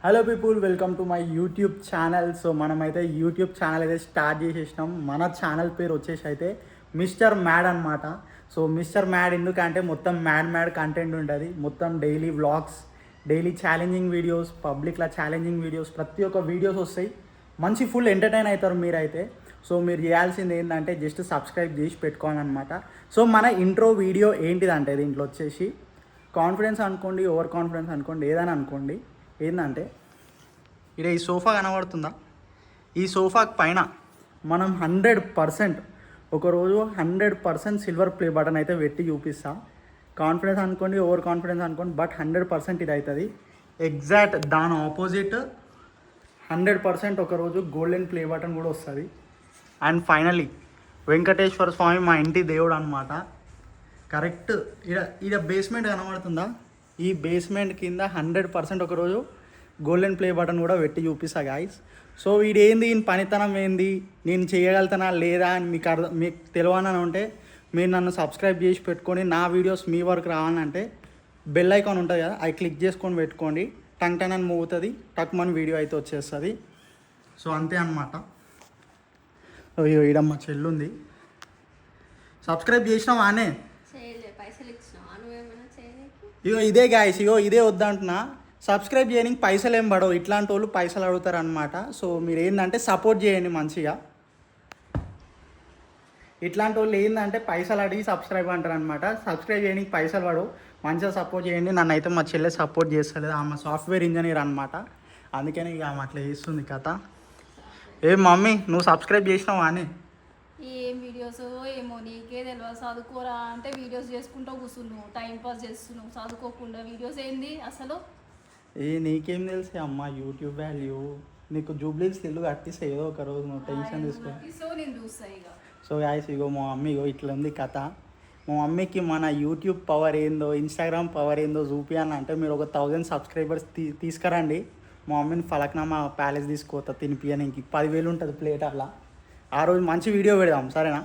Hello people, welcome to my YouTube channel. So మనమైతే YouTube channel అయితే start చేసేసినాం. మన channel పేరు వచ్చేసి అయితే మిస్టర్ మ్యాడ్ అనమాట. సో మిస్టర్ మ్యాడ్ ఎందుకంటే మొత్తం మ్యాడ్ కంటెంట్ ఉంటుంది. మొత్తం daily vlogs, daily challenging videos, పబ్లిక్లో ఛాలెంజింగ్ వీడియోస్, ప్రతి ఒక్క వీడియోస్ వస్తాయి. మంచి ఫుల్ ఎంటర్టైన్ అవుతారు మీరైతే. సో మీరు చేయాల్సింది ఏంటంటే జస్ట్ సబ్స్క్రైబ్ చేసి పెట్టుకోవాలన్నమాట. సో మన ఇంట్రో వీడియో ఏంటిదంటే దీంట్లో వచ్చేసి కాన్ఫిడెన్స్ అనుకోండి, ఓవర్ కాన్ఫిడెన్స్ అనుకోండి, ఏదైనా అనుకోండి. ఏంటంటే ఇక్కడ ఈ సోఫా కనబడుతుందా? ఈ సోఫాకి పైన మనం 100% ఒకరోజు 100% సిల్వర్ ప్లే బటన్ అయితే పెట్టి చూపిస్తా. కాన్ఫిడెన్స్ అనుకోండి, ఓవర్ కాన్ఫిడెన్స్ అనుకోండి, బట్ 100% ఇది అవుతుంది. ఎగ్జాక్ట్ దాని ఆపోజిట్ 100% ఒకరోజు గోల్డెన్ ప్లే బటన్ కూడా వస్తుంది. అండ్ ఫైనలీ వెంకటేశ్వర స్వామి మా ఇంటి దేవుడు అనమాట. కరెక్ట్ ఇక్కడ బేస్మెంట్ కనబడుతుందా? ఈ బేస్మెంట్ కింద 100% ఒకరోజు గోల్డెన్ ప్లే బటన్ కూడా పెట్టి చూపిస్తా గాయస్. సో వీడేంది, ఈయన పనితనం ఏంది, నేను చేయగలుగుతానా లేదా అని మీకు తెలియాలని ఉంటే మీరు నన్ను సబ్స్క్రైబ్ చేసి పెట్టుకొని నా వీడియోస్ మీ వరకు రావాలంటే బెల్ ఐకాన్ ఉంటుంది కదా, అది క్లిక్ చేసుకొని పెట్టుకోండి. టంగ్ టన్ అని మోగుతుంది, టక్ మన వీడియో అయితే వచ్చేస్తుంది. సో అంతే అనమాట. అయ్యో ఈడ మా చెల్లుంది. సబ్స్క్రైబ్ చేసినావా అనే? ఇగో ఇదే గాయస్, ఇదే వద్దంటున్నా. సబ్స్క్రైబ్ చేయడానికి పైసలు ఏం పడవు, ఇట్లాంటి వాళ్ళు పైసలు అడుగుతారు అనమాట. సో మీరు ఏంటంటే సపోర్ట్ చేయండి మంచిగా. ఇట్లాంటి వాళ్ళు ఏంటంటే పైసలు అడిగి సబ్స్క్రైబ్ అంటారు అనమాట. సబ్స్క్రైబ్ చేయడానికి పైసలు పడవు, మంచిగా సపోర్ట్ చేయండి. నన్ను అయితే మా చెల్లె సపోర్ట్ చేస్తలేదు, ఆమె సాఫ్ట్వేర్ ఇంజనీర్ అనమాట. అందుకని ఇక ఆమె అట్లా చేస్తుంది కథ. ఏ మమ్మీ, నువ్వు సబ్స్క్రైబ్ చేసినావా అని? ఏం వీడియోస్ ఏమో నీకే తెలియదు. చదువుకోరా అంటే వీడియోస్ చేసుకుంటూ కూర్చున్నావు, టైం పాస్ చేస్తున్నావు, చదువుకోకుండా వీడియోస్ ఏంది అసలు? నీకేం తెలిసే అమ్మ యూట్యూబ్ వాల్యూ. నీకు జూబ్లీస్ ఇల్లు కట్టిస్తే ఏదో ఒక రోజు నువ్వు టెన్షన్ తీసుకో. నేను చూస్తా ఇక. సో గాయస్, ఇగో మా మమ్మీ ఇట్లా ఉంది కథ. మా మమ్మీకి మన యూట్యూబ్ పవర్ ఏందో, ఇన్స్టాగ్రామ్ పవర్ ఏందో చూపించాలంటే మీరు ఒక 1000 సబ్స్క్రైబర్స్ తీసుకురండి. మా మమ్మీని ఫలక్నామా ప్యాలెస్ తీసుకోతా తినిపియడానికి. 10,000 ఉంటుంది ప్లేట్. అలా ఆ రోజు మంచి వీడియో పెడదాం, సరేనా?